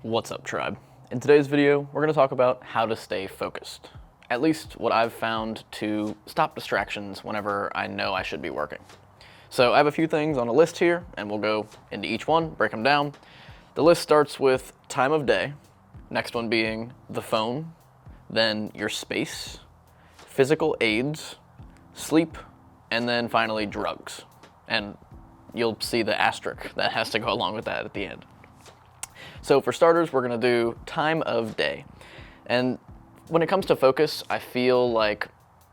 What's up, tribe? In today's video, we're going to talk about how to stay focused. At least what I've found to stop distractions whenever I know I should be working. So I have a few things on a list here, and we'll go into each one, break them down. The list starts with time of day, next one being the phone, then your space, physical aids, sleep, and then finally drugs. And you'll see the asterisk that has to go along with that at the end. So for starters, we're gonna do time of day. And when it comes to focus, I feel like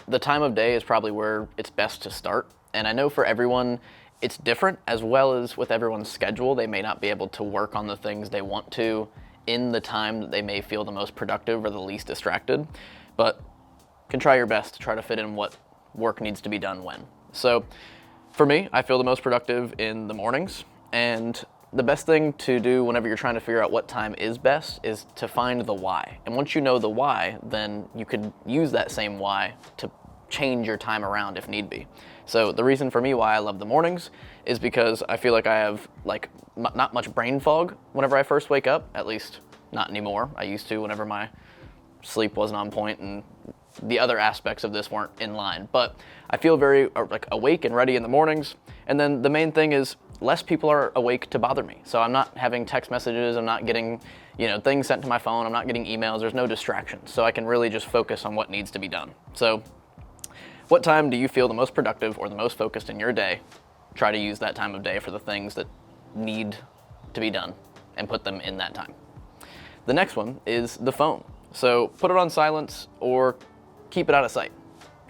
the time of day is probably where it's best to start. And I know for everyone, it's different, as well as with everyone's schedule. They may not be able to work on the things they want to in the time that they may feel the most productive or the least distracted, but you can try your best to try to fit in what work needs to be done when. So for me, I feel the most productive in the mornings, and the best thing to do whenever you're trying to figure out what time is best is to find the why. And once you know the why, then you could use that same why to change your time around if need be. So the reason for me why I love the mornings is because I feel like I have not much brain fog whenever I first wake up, at least not anymore. I used to whenever my sleep wasn't on point and the other aspects of this weren't in line. But I feel very awake and ready in the mornings. And then the main thing is less people are awake to bother me. So I'm not having text messages, I'm not getting things sent to my phone, I'm not getting emails, there's no distractions. So I can really just focus on what needs to be done. So what time do you feel the most productive or the most focused in your day? Try to use that time of day for the things that need to be done and put them in that time. The next one is the phone. So put it on silence or keep it out of sight,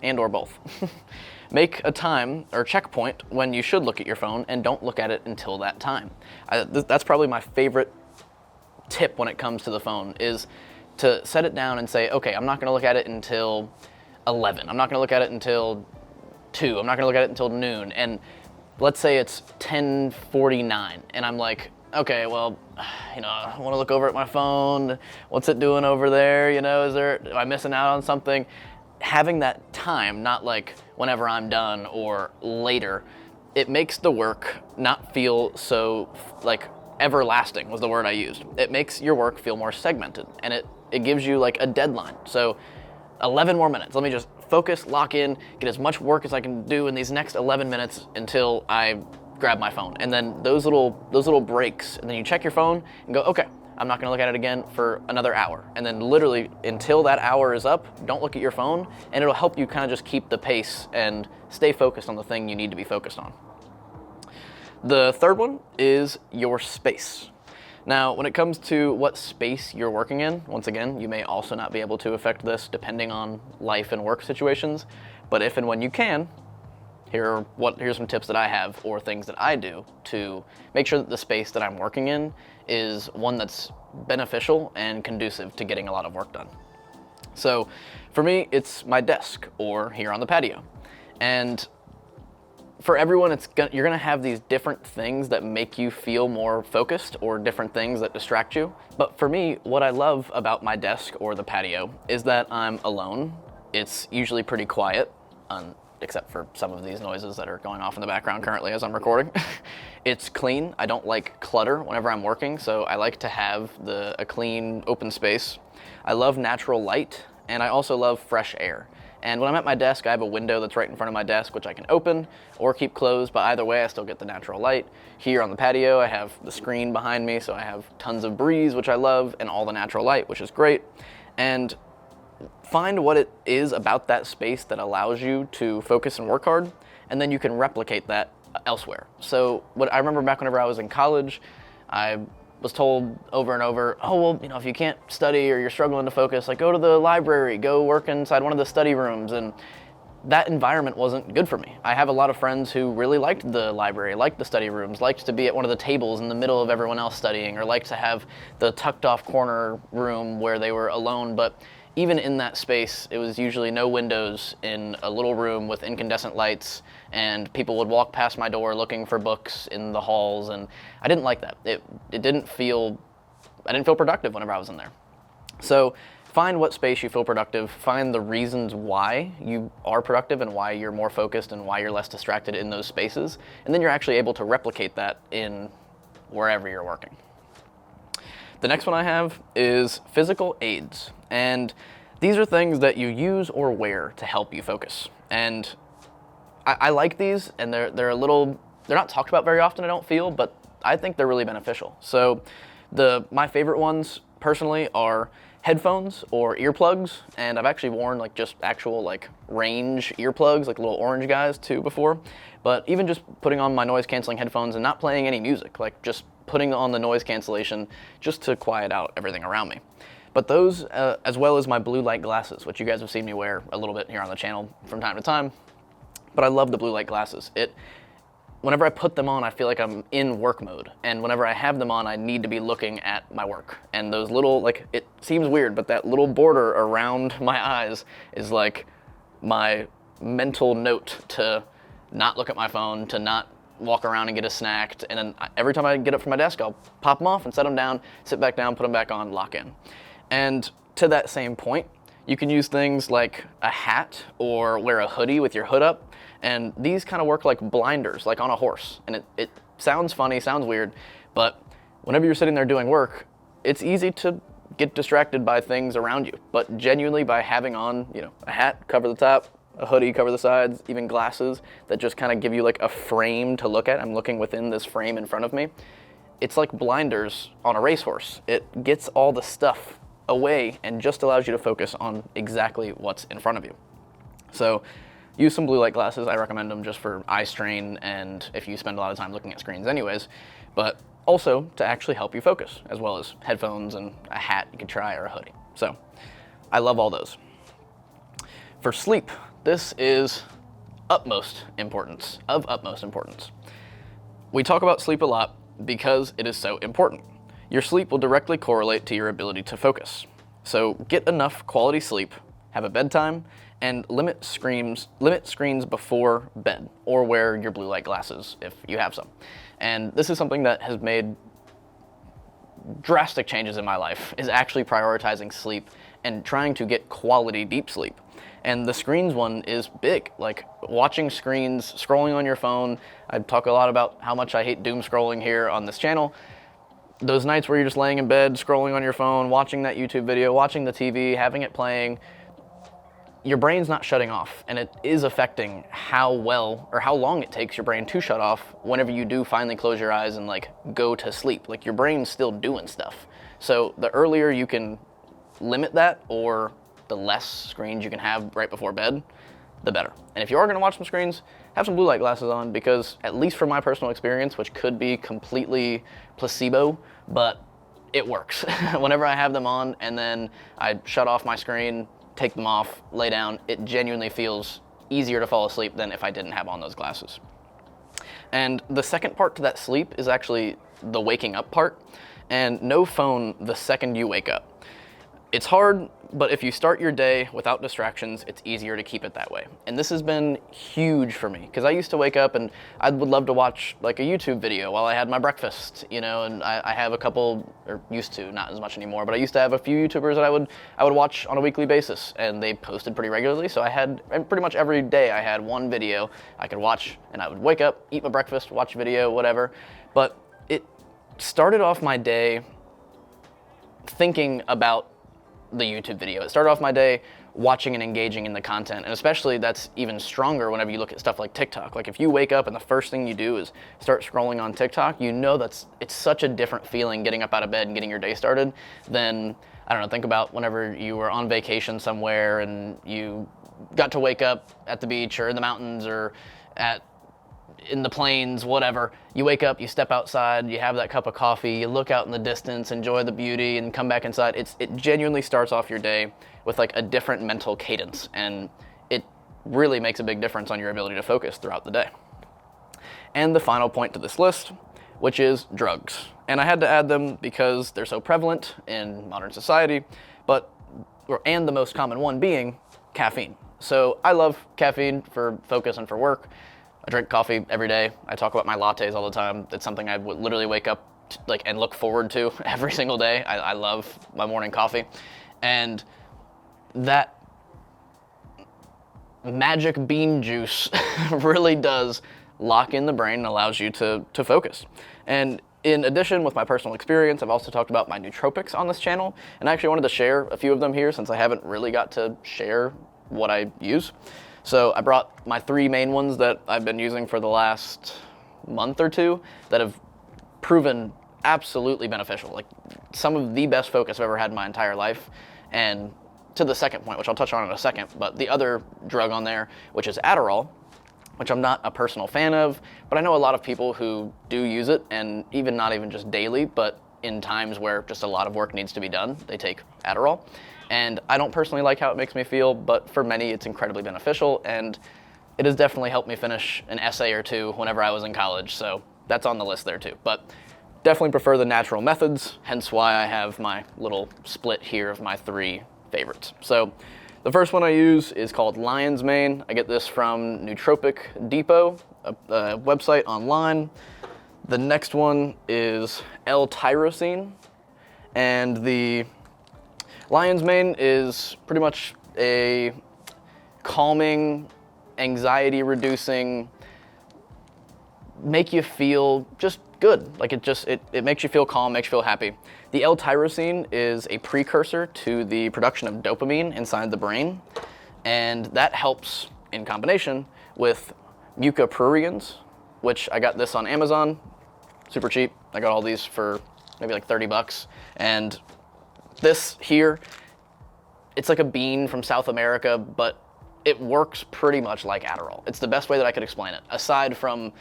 and or both. Make a time or checkpoint when you should look at your phone and don't look at it until that time. That's probably my favorite tip when it comes to the phone, is to set it down and say, okay, I'm not gonna look at it until 11. I'm not gonna look at it until 2. I'm not gonna look at it until noon. And let's say it's 10:49 and I'm like, okay, well, I wanna look over at my phone. What's it doing over there? Am I missing out on something? Having that time, not like whenever I'm done or later, it makes the work not feel so everlasting was the word I used. It makes your work feel more segmented, and it gives you a deadline. So 11 more minutes. Let me just focus, lock in, get as much work as I can do in these next 11 minutes until I grab my phone. And then those little breaks, and then you check your phone and go, okay, I'm not gonna look at it again for another hour. And then literally until that hour is up, don't look at your phone, and it'll help you kind of just keep the pace and stay focused on the thing you need to be focused on. The third one is your space. Now, when it comes to what space you're working in, once again, you may also not be able to affect this depending on life and work situations, but if and when you can, here's some tips that I have or things that I do to make sure that the space that I'm working in is one that's beneficial and conducive to getting a lot of work done. So for me, it's my desk or here on the patio. And for everyone, you're gonna have these different things that make you feel more focused or different things that distract you. But for me, what I love about my desk or the patio is that I'm alone. It's usually pretty quiet, except for some of these noises that are going off in the background currently as I'm recording. It's clean. I don't like clutter whenever I'm working, so I like to have a clean, open space. I love natural light, and I also love fresh air. And when I'm at my desk, I have a window that's right in front of my desk, which I can open or keep closed, but either way, I still get the natural light. Here on the patio, I have the screen behind me, so I have tons of breeze, which I love, and all the natural light, which is great. And find what it is about that space that allows you to focus and work hard, and then you can replicate that elsewhere. So what I remember back whenever I was in college, I was told over and over, oh, well, if you can't study or you're struggling to focus, go to the library, go work inside one of the study rooms. And that environment wasn't good for me. I have a lot of friends who really liked the library, liked the study rooms, liked to be at one of the tables in the middle of everyone else studying, or liked to have the tucked off corner room where they were alone. But even in that space, it was usually no windows in a little room with incandescent lights, and people would walk past my door looking for books in the halls, and I didn't like that. I didn't feel productive whenever I was in there. So find what space you feel productive, find the reasons why you are productive and why you're more focused and why you're less distracted in those spaces, and then you're actually able to replicate that in wherever you're working. The next one I have is physical aids. And these are things that you use or wear to help you focus. And I like these, and they're not talked about very often, I don't feel, but I think they're really beneficial. So my favorite ones personally are headphones or earplugs, and I've actually worn like just actual like range earplugs, like little orange guys too before. But even just putting on my noise canceling headphones and not playing any music, like just putting on the noise cancellation just to quiet out everything around me. But those, as well as my blue light glasses, which you guys have seen me wear a little bit here on the channel from time to time. But I love the blue light glasses. Whenever I put them on, I feel like I'm in work mode. And whenever I have them on, I need to be looking at my work. And those little, like, it seems weird, but that little border around my eyes is like my mental note to not look at my phone, to not walk around and get a snack. And then every time I get up from my desk, I'll pop them off and set them down, sit back down, put them back on, lock in. And to that same point, you can use things like a hat or wear a hoodie with your hood up. And these kind of work like blinders, like on a horse. And it sounds funny, sounds weird, but whenever you're sitting there doing work, it's easy to get distracted by things around you. But genuinely by having on, a hat, cover the top, a hoodie, cover the sides, even glasses that just kind of give you like a frame to look at. I'm looking within this frame in front of me. It's like blinders on a racehorse. It gets all the stuff away and just allows you to focus on exactly what's in front of you. So use some blue light glasses. I recommend them just for eye strain and if you spend a lot of time looking at screens anyways, but also to actually help you focus, as well as headphones and a hat you could try or a hoodie. So I love all those. For sleep, this is of utmost importance. We talk about sleep a lot because it is so important. Your sleep will directly correlate to your ability to focus. So get enough quality sleep, have a bedtime, and limit screens before bed, or wear your blue light glasses if you have some. And this is something that has made drastic changes in my life, is actually prioritizing sleep and trying to get quality deep sleep. And the screens one is big, like watching screens, scrolling on your phone. I talk a lot about how much I hate doom scrolling here on this channel. Those nights where you're just laying in bed, scrolling on your phone, watching that YouTube video, watching the TV, having it playing, your brain's not shutting off, and it is affecting how well or how long it takes your brain to shut off whenever you do finally close your eyes and like go to sleep. Like your brain's still doing stuff. So the earlier you can limit that, or the less screens you can have right before bed, the better. And if you are gonna watch some screens, have some blue light glasses on, because at least from my personal experience, which could be completely placebo, but it works. Whenever I have them on and then I shut off my screen, take them off, lay down, it genuinely feels easier to fall asleep than if I didn't have on those glasses. And the second part to that sleep is actually the waking up part, and no phone the second you wake up. It's hard, but if you start your day without distractions, it's easier to keep it that way. And this has been huge for me, because I used to wake up and I would love to watch like a YouTube video while I had my breakfast, and I have a couple, or used to, not as much anymore, but I used to have a few YouTubers that I would watch on a weekly basis, and they posted pretty regularly. So I had, pretty much every day I had one video I could watch, and I would wake up, eat my breakfast, watch a video, whatever. But it started off my day thinking about the YouTube video. It started off my day watching and engaging in the content, and especially that's even stronger whenever you look at stuff like TikTok. Like if you wake up and the first thing you do is start scrolling on TikTok, it's such a different feeling getting up out of bed and getting your day started than, I don't know, think about whenever you were on vacation somewhere and you got to wake up at the beach or in the mountains or in the plains, whatever. You wake up, you step outside, you have that cup of coffee, you look out in the distance, enjoy the beauty, and come back inside. It genuinely starts off your day with like a different mental cadence, and it really makes a big difference on your ability to focus throughout the day. And the final point to this list, which is drugs. And I had to add them because they're so prevalent in modern society, and the most common one being caffeine. So I love caffeine for focus and for work. I drink coffee every day. I talk about my lattes all the time. It's something I would literally wake up and look forward to every single day. I love my morning coffee. And that magic bean juice really does lock in the brain and allows you to focus. And In addition, with my personal experience, I've also talked about my nootropics on this channel, and I actually wanted to share a few of them here since I haven't really got to share what I use. So I brought my 3 main ones that I've been using for the last month or 2 that have proven absolutely beneficial, like some of the best focus I've ever had in my entire life. And to the second point, which I'll touch on in a second, but the other drug on there, which is Adderall, which I'm not a personal fan of, but I know a lot of people who do use it, and even not even just daily, but in times where just a lot of work needs to be done, they take Adderall. And I don't personally like how it makes me feel, but for many it's incredibly beneficial, and it has definitely helped me finish an essay or 2 whenever I was in college, so that's on the list there too. But definitely prefer the natural methods, hence why I have my little split here of my 3 favorites. So the first one I use is called Lion's Mane. I get this from Nootropic Depot, a website online. The next one is L-tyrosine, and the Lion's Mane is pretty much a calming, anxiety-reducing, make you feel just good. Like it makes you feel calm, makes you feel happy. The L-tyrosine is a precursor to the production of dopamine inside the brain, and that helps in combination with mucoprurians, which I got this on Amazon, super cheap. I got all these for maybe like 30 bucks. And this here, it's like a bean from South America, but it works pretty much like Adderall. It's the best way that I could explain it, aside from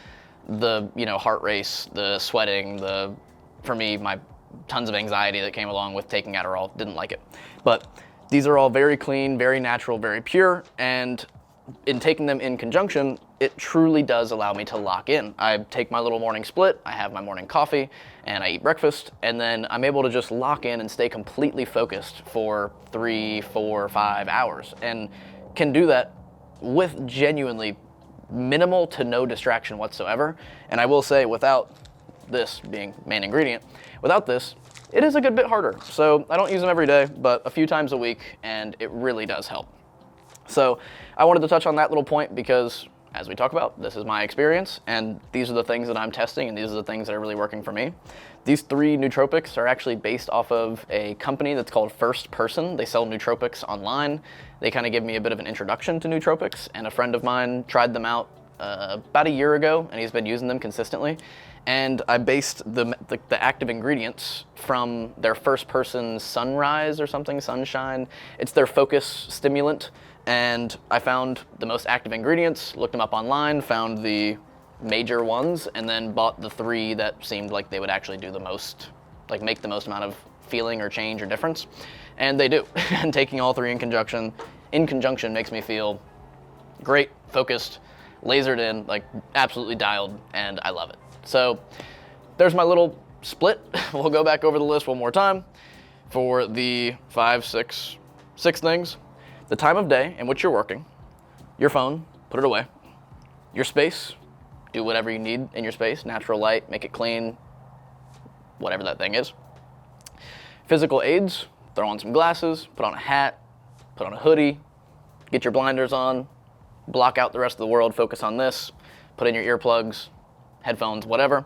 the heart race, the sweating, for me, my tons of anxiety that came along with taking Adderall. Didn't like it. But these are all very clean, very natural, very pure, and in taking them in conjunction, it truly does allow me to lock in. I take my little morning split, I have my morning coffee, and I eat breakfast, and then I'm able to just lock in and stay completely focused for 3, 4, 5 hours, and can do that with genuinely minimal to no distraction whatsoever. And I will say, without this being main ingredient, without this, it is a good bit harder. So I don't use them every day, but a few times a week, and it really does help. So I wanted to touch on that little point because, as we talk about, this is my experience, and these are the things that I'm testing, and these are the things that are really working for me. These 3 nootropics are actually based off of a company that's called First Person. They sell nootropics online. They kind of give me a bit of an introduction to nootropics, and a friend of mine tried them out about a year ago, and he's been using them consistently. And I based the active ingredients from their First Person Sunrise or something, Sunshine. It's their focus stimulant, and I found the most active ingredients, looked them up online, found the major ones, and then bought the 3 that seemed like they would actually do the most, like make the most amount of feeling or change or difference. And they do. And taking all 3 in conjunction makes me feel great, focused, lasered in, like absolutely dialed, and I love it. So there's my little split. We'll go back over the list one more time for the 6 things. The time of day in which you're working, your phone, put it away, your space, do whatever you need in your space, natural light, make it clean, whatever that thing is. Physical aids, throw on some glasses, put on a hat, put on a hoodie, get your blinders on, block out the rest of the world, focus on this, put in your earplugs, headphones, whatever.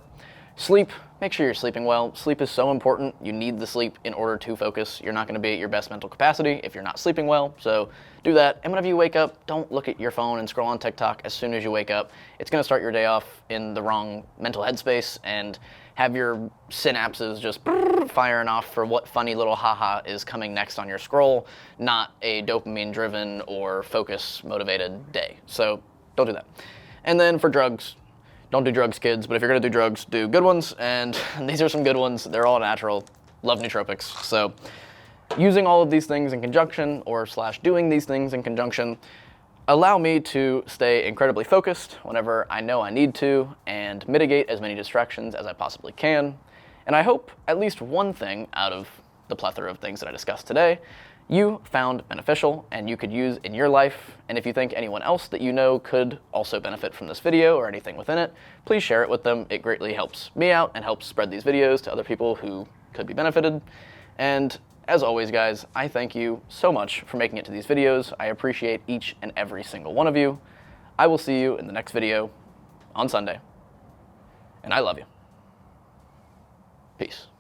Sleep, make sure you're sleeping well. Sleep is so important. You need the sleep in order to focus. You're not going to be at your best mental capacity if you're not sleeping well, so do that. And whenever you wake up, don't look at your phone and scroll on TikTok as soon as you wake up. It's going to start your day off in the wrong mental headspace and have your synapses just firing off for what funny little haha is coming next on your scroll, not a dopamine-driven or focus-motivated day. So don't do that. And then for drugs, don't do drugs, kids, but if you're gonna do drugs, do good ones, and these are some good ones. They're all natural. Love nootropics. So using all of these things in conjunction, or / doing these things in conjunction, allow me to stay incredibly focused whenever I know I need to, and mitigate as many distractions as I possibly can. And I hope at least one thing out of the plethora of things that I discussed today you found beneficial and you could use in your life. And if you think anyone else that you know could also benefit from this video or anything within it, please share it with them. It greatly helps me out and helps spread these videos to other people who could be benefited. And as always, guys, I thank you so much for making it to these videos. I appreciate each and every single one of you. I will see you in the next video on Sunday, and I love you. Peace.